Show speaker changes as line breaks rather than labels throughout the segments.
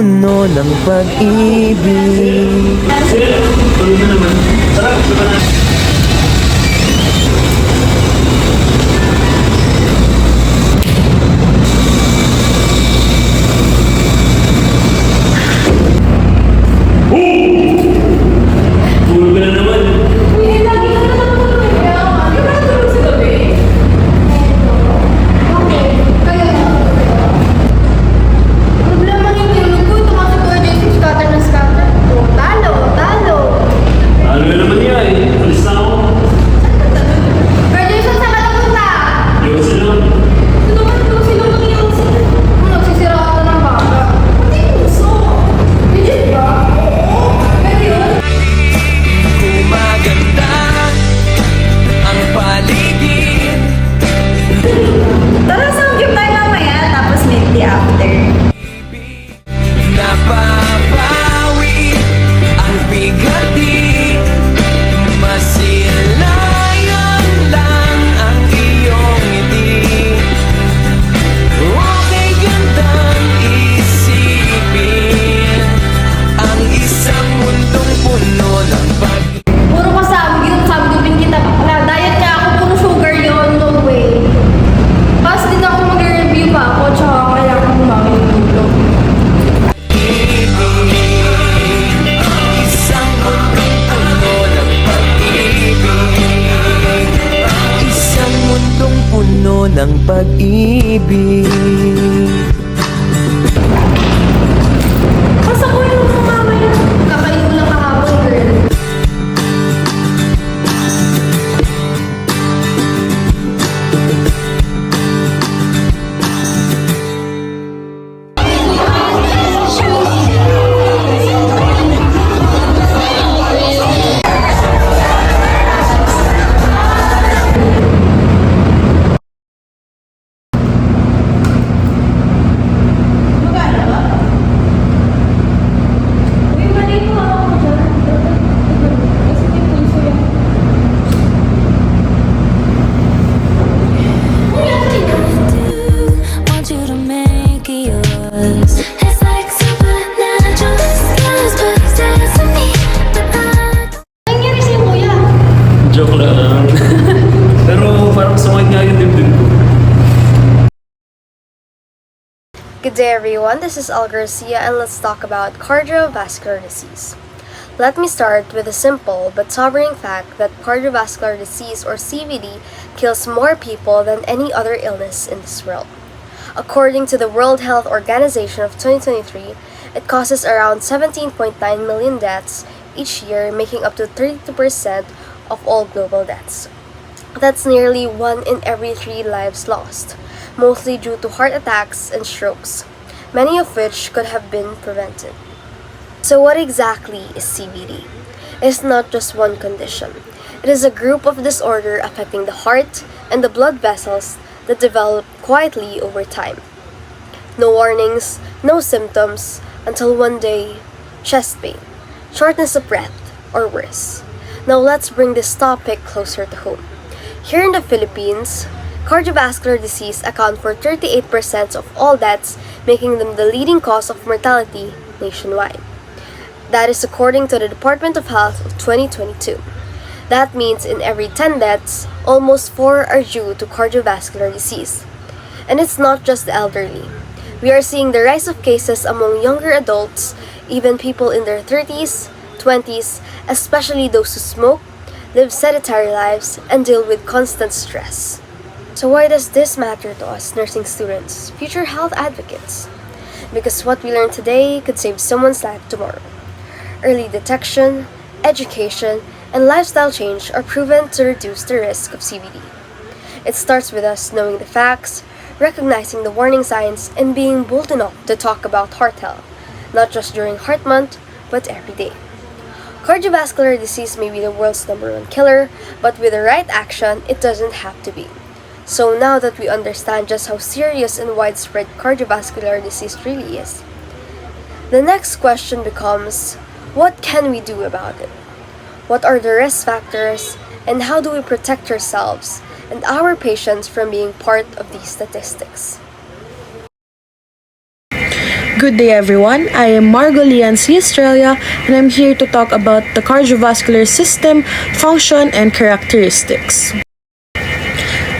puno ng pag-ibig.
Tulog ka na naman.
Uy, lagi ka na natulog niya. Di ba natulog sa gabi? Okay. Kaya na. Problema yung tulog ko. Tumasok ko dyan si scatter na scatter. Oh, talo, talo.
Ano na naman niya eh. Alis na ako.
Pero Jason, saan ka napunta?
Iwas na naman.
Ito naman ito sila mag-iwan sila. Nagsisira ka na ng baka. Pati puso. Legit ba? Oo. Pero yun.
Gumaganda ang paligid.
Tara, samgyup tayo mamaya. Tapos maybe after.
Napapawi ang bigati. Masilayan lang ang iyong ngiti. Okay gandang isipin ang isang mundong puno ng pag-ibig.
Puro ka samgyupin kita. Na-diet nga ako, puro sugar yun. No way. Tapos din ako mag-review pa ako. Tsaka kailangan ko bumawi yung tulog.
Isang mundong puno ng pag-ibig. Isang mundong puno ng pag-ibig.
Basta ko yung mamaya. Kakain ko lang kahapon, girl. Magkano ba? Uy, mali mo ako dyan. Kasi may pulso yan.
Want you to make it yours. It's like supernatural skies, but it's to me. But I
Ano nangyari sa'yo, kuya?
Joke lang. Pero parang sumakit nga yung dibdib ko.
Good day everyone, this is Al Garcia and let's talk about cardiovascular disease. Let me start with the simple but sobering fact that cardiovascular disease or CVD kills more people than any other illness in this world. According to the World Health Organization of 2023, it causes around 17.9 million deaths each year, making up to 32% of all global deaths. That's nearly 1 in every 3 lives lost, mostly due to heart attacks and strokes, many of which could have been prevented. So what exactly is CVD? It's not just one condition. It is a group of disorder affecting the heart and the blood vessels that develop quietly over time. No warnings, no symptoms, until one day, chest pain, shortness of breath, or worse. Now let's bring this topic closer to home. Here in the Philippines, cardiovascular disease account for 38% of all deaths, making them the leading cause of mortality nationwide. That is according to the Department of Health of 2022. That means in every 10 deaths, almost 4 are due to cardiovascular disease. And it's not just the elderly. We are seeing the rise of cases among younger adults, even people in their 30s, 20s, especially those who smoke, live sedentary lives, and deal with constant stress. So why does this matter to us nursing students, future health advocates? Because what we learn today could save someone's life tomorrow. Early detection, education, and lifestyle change are proven to reduce the risk of CVD. It starts with us knowing the facts, recognizing the warning signs, and being bold enough to talk about heart health, not just during Heart Month, but every day. Cardiovascular disease may be the world's #1 killer, but with the right action, it doesn't have to be. So now that we understand just how serious and widespread cardiovascular disease really is, the next question becomes, what can we do about it? What are the risk factors, and how do we protect ourselves and our patients from being part of these statistics?
Good day, everyone. I am Margot Lian C. Australia, and I'm here to talk about the cardiovascular system, function, and characteristics.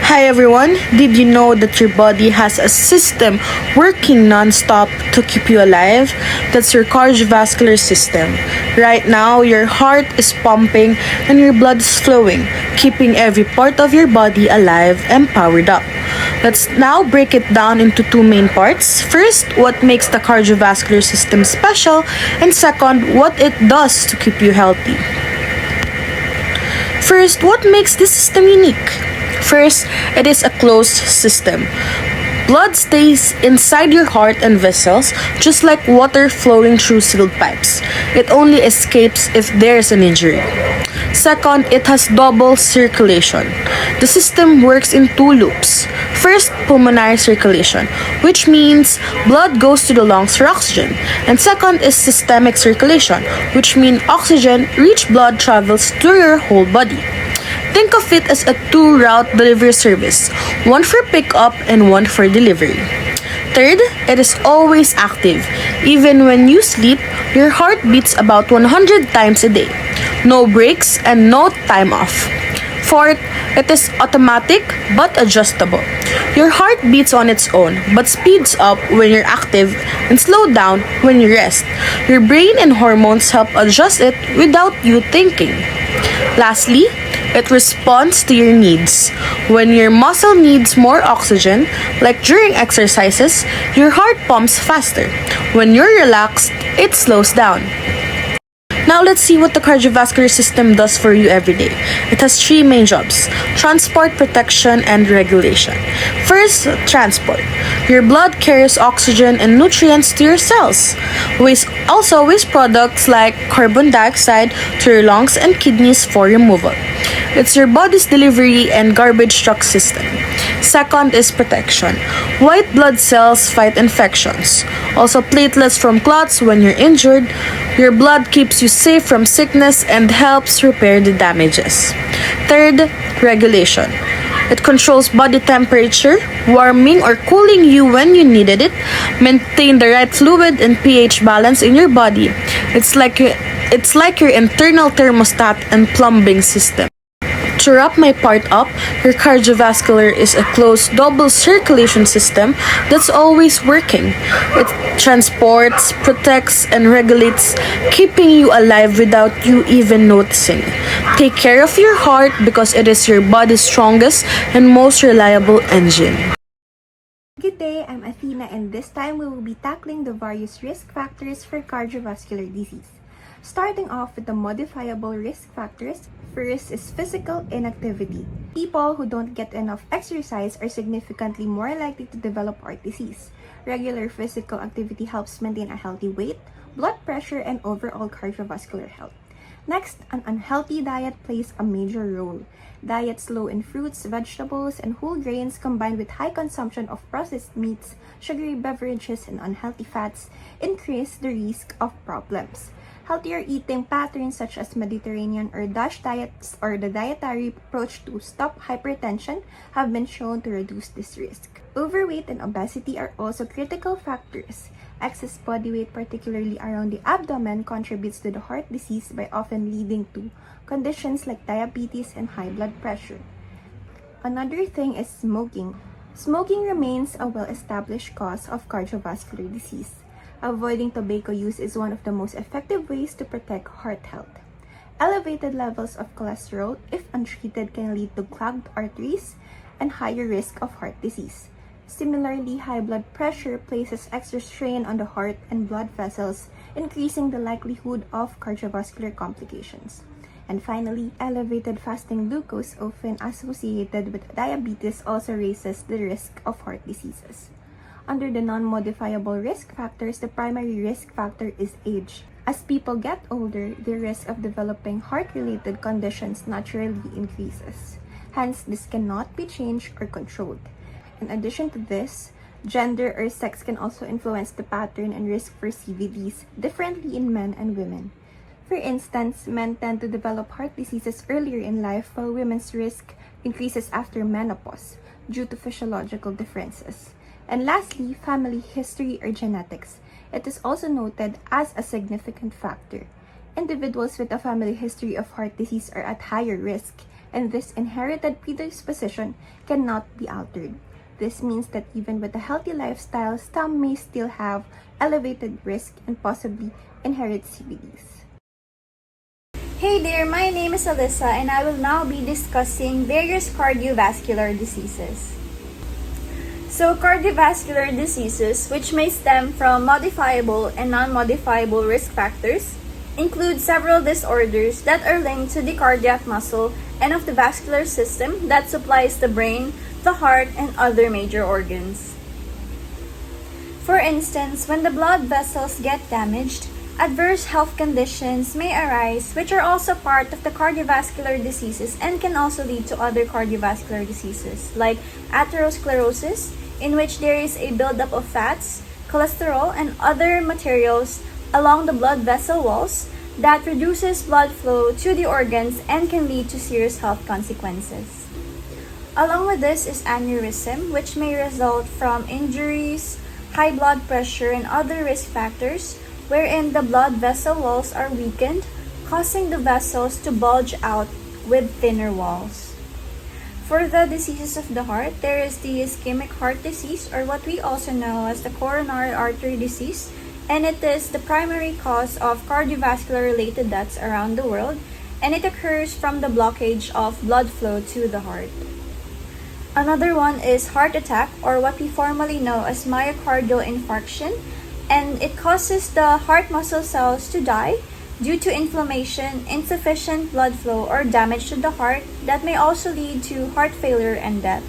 Hi, everyone. Did you know that your body has a system working non-stop to keep you alive? That's your cardiovascular system. Right now, your heart is pumping and your blood is flowing, keeping every part of your body alive and powered up. Let's now break it down into two main parts. First, what makes the cardiovascular system special, and second, what it does to keep you healthy. First, what makes this system unique? First, it is a closed system. Blood stays inside your heart and vessels, just like water flowing through sealed pipes. It only escapes if there's an injury. Second, it has double circulation. The system works in two loops. First, pulmonary circulation, which means blood goes to the lungs for oxygen. And second is systemic circulation, which means oxygen-rich blood travels through your whole body. Think of it as a two-route delivery service, one for pickup and one for delivery. Third, it is always active. Even when you sleep, your heart beats about 100 times a day. No breaks and no time off. Fourth, it is automatic but adjustable. Your heart beats on its own but speeds up when you're active and slow down when you rest. Your brain and hormones help adjust it without you thinking. Lastly, it responds to your needs. When your muscle needs more oxygen, like during exercises, your heart pumps faster. When you're relaxed, it slows down. Now let's see what the cardiovascular system does for you every day. It has three main jobs: transport, protection, and regulation. First, transport. Your blood carries oxygen and nutrients to your cells. Waste products like carbon dioxide to your lungs and kidneys for removal. It's your body's delivery and garbage truck system. Second is protection. White blood cells fight infections. Also platelets from clots when you're injured. Your blood keeps you safe from sickness and helps repair the damages. Third, regulation. It controls body temperature, warming or cooling you when you needed it, maintain the right fluid and pH balance in your body. It's like your internal thermostat and plumbing system. To wrap my part up, your cardiovascular is a closed double circulation system that's always working. It transports, protects, and regulates, keeping you alive without you even noticing. Take care of your heart because it is your body's strongest and most reliable engine.
Good day, I'm Athena, and this time we will be tackling the various risk factors for cardiovascular disease. Starting off with the modifiable risk factors, first is physical inactivity. People who don't get enough exercise are significantly more likely to develop heart disease. Regular physical activity helps maintain a healthy weight, blood pressure, and overall cardiovascular health. Next, an unhealthy diet plays a major role. Diets low in fruits, vegetables, and whole grains combined with high consumption of processed meats, sugary beverages, and unhealthy fats increase the risk of problems. Healthier eating patterns such as Mediterranean or DASH diets or the dietary approach to stop hypertension have been shown to reduce this risk. Overweight and obesity are also critical factors. Excess body weight, particularly around the abdomen, contributes to the heart disease by often leading to conditions like diabetes and high blood pressure. Another thing is smoking. Smoking remains a well-established cause of cardiovascular disease. Avoiding tobacco use is one of the most effective ways to protect heart health. Elevated levels of cholesterol, if untreated, can lead to clogged arteries and higher risk of heart disease. Similarly, high blood pressure places extra strain on the heart and blood vessels, increasing the likelihood of cardiovascular complications. And finally, elevated fasting glucose, often associated with diabetes, also raises the risk of heart diseases. Under the non-modifiable risk factors, the primary risk factor is age. As people get older, the risk of developing heart-related conditions naturally increases. Hence, this cannot be changed or controlled. In addition to this, gender or sex can also influence the pattern and risk for CVDs differently in men and women. For instance, men tend to develop heart diseases earlier in life, while women's risk increases after menopause due to physiological differences. And lastly, family history or genetics. It is also noted as a significant factor. Individuals with a family history of heart disease are at higher risk, and this inherited predisposition cannot be altered. This means that even with a healthy lifestyle, some may still have elevated risk and possibly inherit CVDs.
Hey there, my name is Alyssa and I will now be discussing various cardiovascular diseases. So cardiovascular diseases, which may stem from modifiable and non-modifiable risk factors, include several disorders that are linked to the cardiac muscle and of the vascular system that supplies the brain, the heart, and other major organs. For instance, when the blood vessels get damaged, adverse health conditions may arise which are also part of the cardiovascular diseases and can also lead to other cardiovascular diseases like atherosclerosis, in which there is a buildup of fats, cholesterol, and other materials along the blood vessel walls that reduces blood flow to the organs and can lead to serious health consequences. Along with this is aneurysm, which may result from injuries, high blood pressure, and other risk factors wherein the blood vessel walls are weakened, causing the vessels to bulge out with thinner walls. For the diseases of the heart, there is the ischemic heart disease, or what we also know as the coronary artery disease, and it is the primary cause of cardiovascular related deaths around the world, and it occurs from the blockage of blood flow to the heart. Another one is heart attack, or what we formally know as myocardial infarction, and it causes the heart muscle cells to die due to inflammation, insufficient blood flow, or damage to the heart that may also lead to heart failure and death.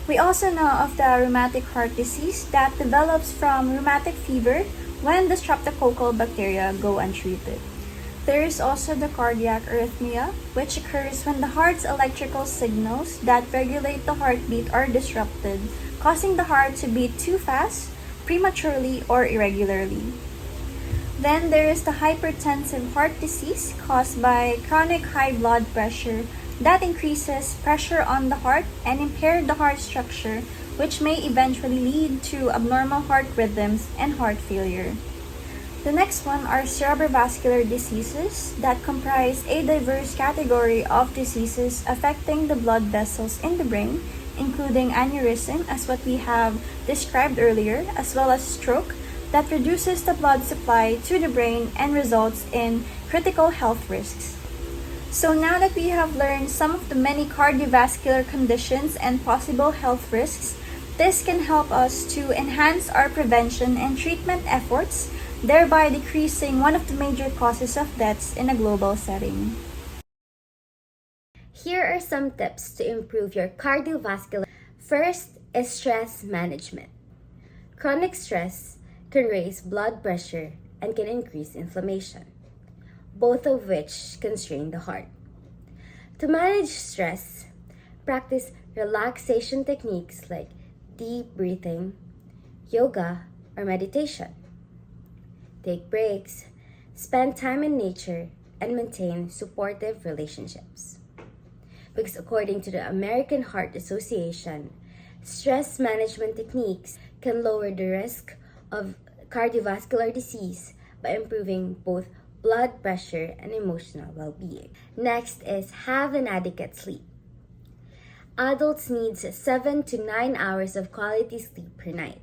We also know of the rheumatic heart disease that develops from rheumatic fever when the streptococcal bacteria go untreated. There is also the cardiac arrhythmia, which occurs when the heart's electrical signals that regulate the heartbeat are disrupted, causing the heart to beat too fast, prematurely, or irregularly. Then there is the hypertensive heart disease caused by chronic high blood pressure that increases pressure on the heart and impair the heart structure, which may eventually lead to abnormal heart rhythms and heart failure. The next one are cerebrovascular diseases that comprise a diverse category of diseases affecting the blood vessels in the brain, including aneurysm, as what we have described earlier, as well as stroke that reduces the blood supply to the brain and results in critical health risks. So now that we have learned some of the many cardiovascular conditions and possible health risks, this can help us to enhance our prevention and treatment efforts, thereby decreasing one of the major causes of deaths in a global setting.
Here are some tips to improve your cardiovascular. First is stress management. Chronic stress can raise blood pressure and can increase inflammation, both of which can strain the heart. To manage stress, practice relaxation techniques like deep breathing, yoga, or meditation. Take breaks, spend time in nature, and maintain supportive relationships. Because according to the American Heart Association, stress management techniques can lower the risk of cardiovascular disease by improving both blood pressure and emotional well-being. Next is have an adequate sleep. Adults need 7 to 9 hours of quality sleep per night.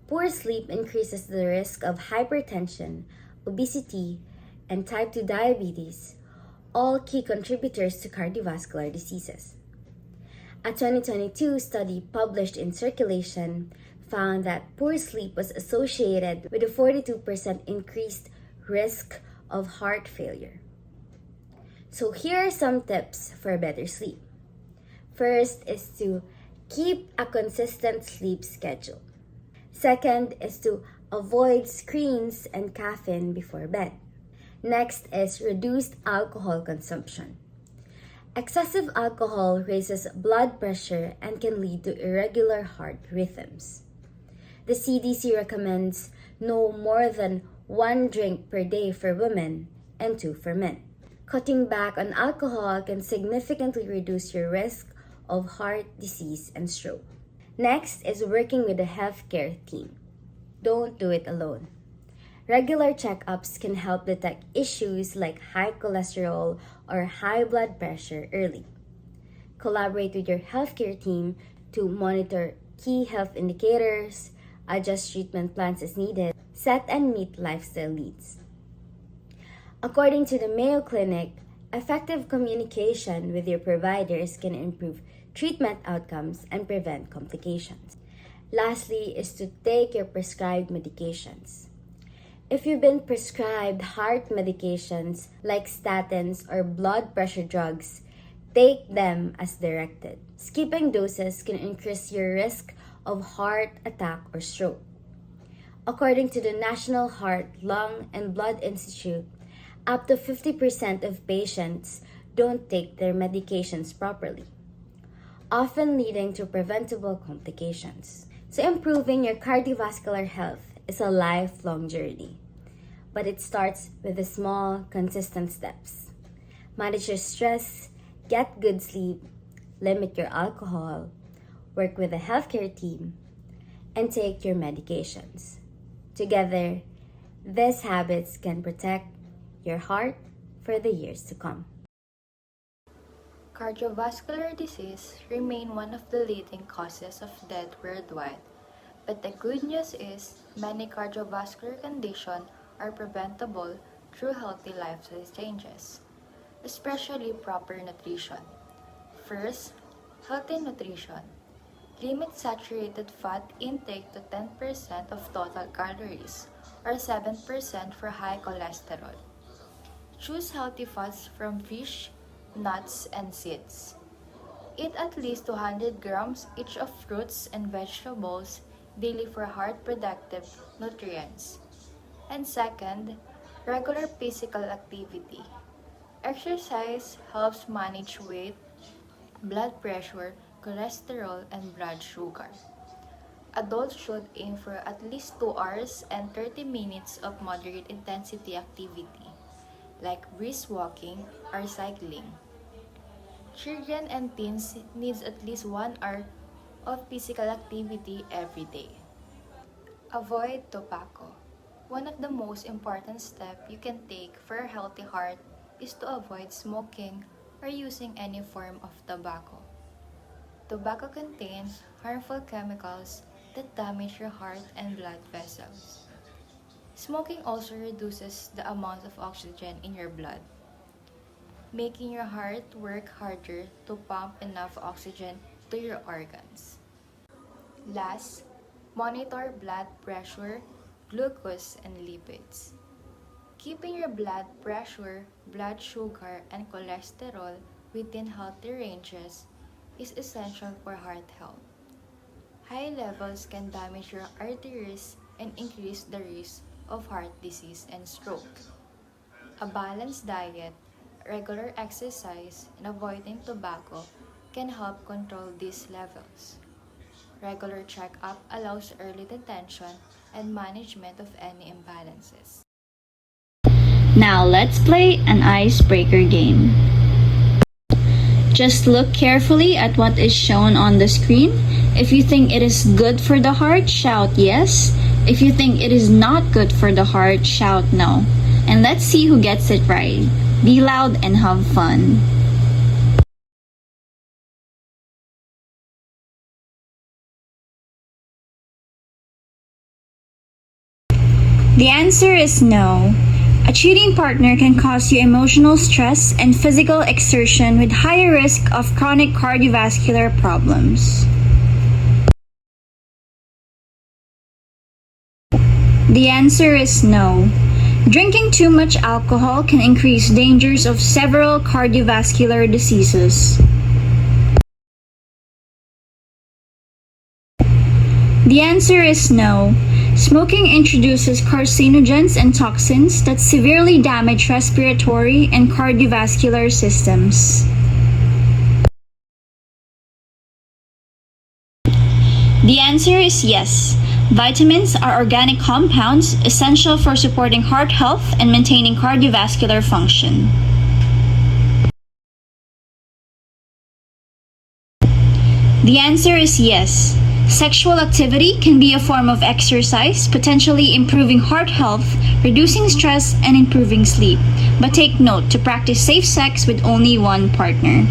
Poor sleep increases the risk of hypertension, obesity, and type 2 diabetes, all key contributors to cardiovascular diseases. A 2022 study published in Circulation found that poor sleep was associated with a 42% increased risk of heart failure. So here are some tips for better sleep. First is to keep a consistent sleep schedule. Second is to avoid screens and caffeine before bed. Next is reduced alcohol consumption. Excessive alcohol raises blood pressure and can lead to irregular heart rhythms. The CDC recommends no more than 1 drink per day for women and 2 for men. Cutting back on alcohol can significantly reduce your risk of heart disease and stroke. Next is working with a healthcare team.
don't do it alone. Regular checkups can help detect issues like high cholesterol or high blood pressure early. Collaborate with your healthcare team to monitor key health indicators, adjust treatment plans as needed, set and meet lifestyle needs. According to the Mayo Clinic, effective communication with your providers can improve treatment outcomes and prevent complications. Lastly is to take your prescribed medications. If you've been prescribed heart medications like statins or blood pressure drugs, take them as directed. Skipping doses can increase your risk of heart attack or stroke. According to the National Heart, Lung, and Blood Institute, up to 50% of patients don't take their medications properly, often leading to preventable complications. So improving your cardiovascular health is a lifelong journey, but it starts with the small, consistent steps. Manage your stress, get good sleep, limit your alcohol, work with a healthcare team, and take your medications. Together, these habits can protect your heart for the years to come.
Cardiovascular disease remain one of the leading causes of death worldwide. But the good news is many cardiovascular conditions are preventable through healthy lifestyle changes, especially proper nutrition. First, healthy nutrition. Limit saturated fat intake to 10% of total calories or 7% for high cholesterol. Choose healthy fats from fish, nuts, and seeds. Eat at least 200 grams each of fruits and vegetables daily for heart productive nutrients. And second, regular physical activity. Exercise helps manage weight, blood pressure, cholesterol, and blood sugar. Adults should aim for at least 2 hours and 30 minutes of moderate intensity activity, like brisk walking or cycling. Children and teens need at least 1 hour of physical activity every day. Avoid tobacco. One of the most important steps you can take for a healthy heart is to avoid smoking or using any form of tobacco. Tobacco contains harmful chemicals that damage your heart and blood vessels. Smoking also reduces the amount of oxygen in your blood, making your heart work harder to pump enough oxygen to your organs. Last, monitor blood pressure, glucose, and lipids. Keeping your blood pressure, blood sugar, and cholesterol within healthy ranges is essential for heart health. High levels can damage your arteries and increase the risk of heart disease and stroke. A balanced diet, regular exercise, and avoiding tobacco can help control these levels. Regular checkup allows early detection and management of any imbalances.
Now let's play an icebreaker game. Just look carefully at what is shown on the screen. If you think it is good for the heart, shout yes. If you think it is not good for the heart, shout no. And let's see who gets it right. Be loud and have fun. The answer is no. A cheating partner can cause you emotional stress and physical exertion with higher risk of chronic cardiovascular problems. The answer is no. Drinking too much alcohol can increase dangers of several cardiovascular diseases. The answer is no. Smoking introduces carcinogens and toxins that severely damage respiratory and cardiovascular systems. The answer is yes. Vitamins are organic compounds essential for supporting heart health and maintaining cardiovascular function. The answer is yes. Sexual activity can be a form of exercise, potentially improving heart health, reducing stress, and improving sleep. But take note to practice safe sex with only one partner.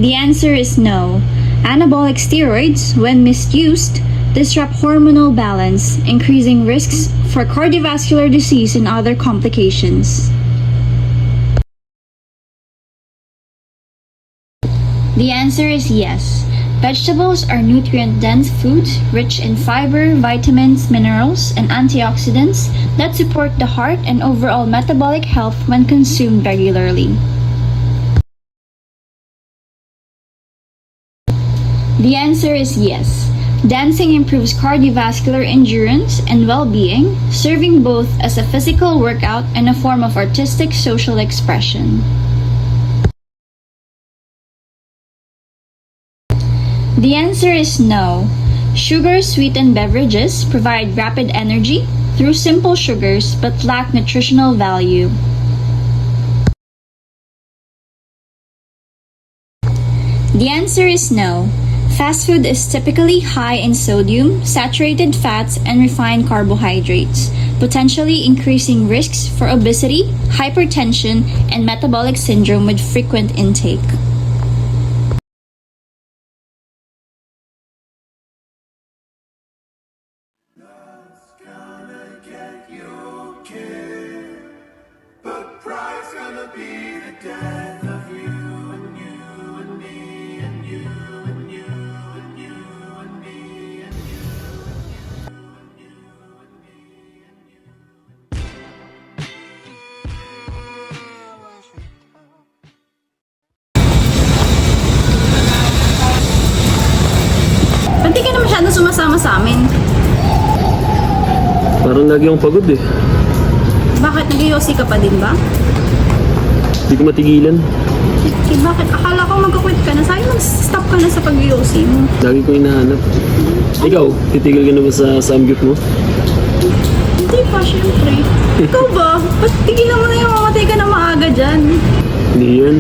The answer is no. Anabolic steroids, when misused, disrupt hormonal balance, increasing risks for cardiovascular disease and other complications. The answer is yes. Vegetables are nutrient-dense foods rich in fiber, vitamins, minerals, and antioxidants that support the heart and overall metabolic health when consumed regularly. The answer is yes. Dancing improves cardiovascular endurance and well-being, serving both as a physical workout and a form of artistic social expression. The answer is no. Sugar-sweetened beverages provide rapid energy through simple sugars but lack nutritional value. The answer is no. Fast food is typically high in sodium, saturated fats, and refined carbohydrates, potentially increasing risks for obesity, hypertension, and metabolic syndrome with frequent intake.
Ba't di ka na masyadong sumasama sa amin?
Parang lagi akong pagod eh.
Bakit? Nag-yosi ka pa din ba?
Hindi ko matigilan.
Bakit? Akala ko magkakwit ka na. Sayang mag-stop ka na sa pag-yosi mo.
Lagi ko hinahanap. Ikaw, titigil ka na ba sa samgyup mo?
Hindi pa, syempre. Ikaw ba? Ba't tigilan mo na yung mamatay ka na maaga dyan?
Hindi yan.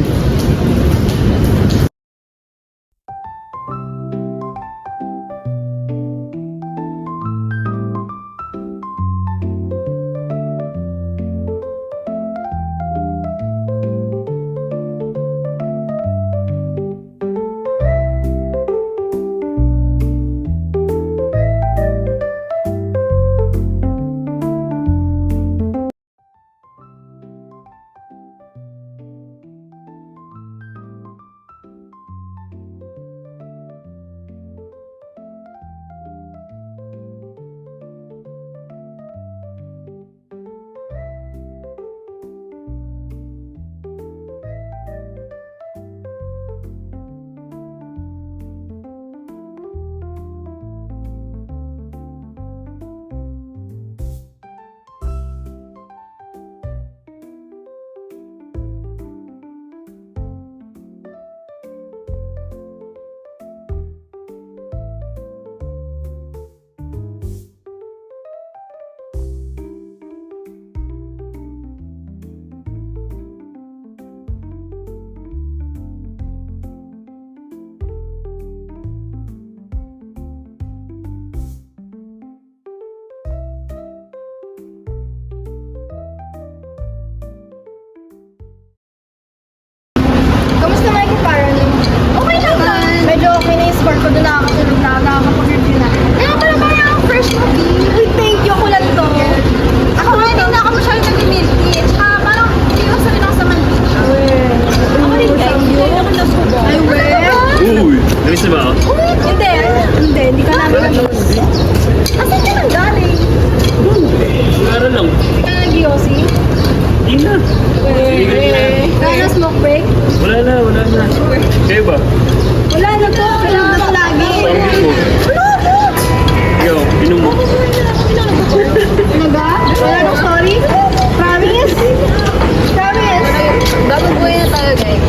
Kamusta naman yung parang? Okay naman. Medyo okay na yung score ko doon, nakakatulog na, nakakapag-review na. Kaya pala ba yung first movie? Uy, thank you, kulat to. Ako nga, hindi na ako masyadong nag-milk tea. Tsaka parang hindi ko sabi lang sa mantika. Ako rin guys, hindi ako nasubo. Ay, we?
Uy! Namiss na ba ako?
Hindi ka namin nag-milk. Asan ka nang galing?
Meron lang.
Hindi ka nag-yosi?
Hindi na.
Kaya na smoke break?
Wala na. Kayo ba?
Wala na to, kailangan na lagi.
Samgyup mo. Ikaw, inom mo.
Talaga? Wala nang story? Promise? Promise? Bagong buhay na tayo, guys.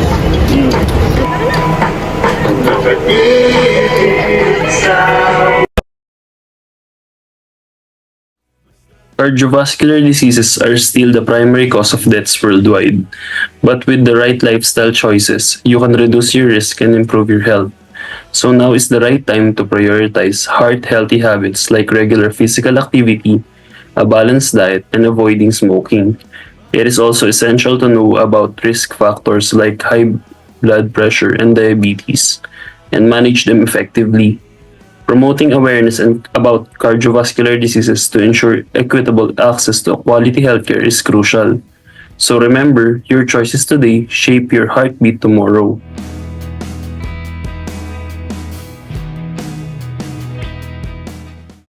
Cardiovascular diseases are still the primary cause of deaths worldwide. But with the right lifestyle choices, you can reduce your risk and improve your health. So now is the right time to prioritize heart-healthy habits like regular physical activity, a balanced diet, and avoiding smoking. It is also essential to know about risk factors like high blood pressure and diabetes and manage them effectively. Promoting awareness about cardiovascular diseases to ensure equitable access to quality healthcare is crucial. So remember, your choices today shape your heartbeat tomorrow.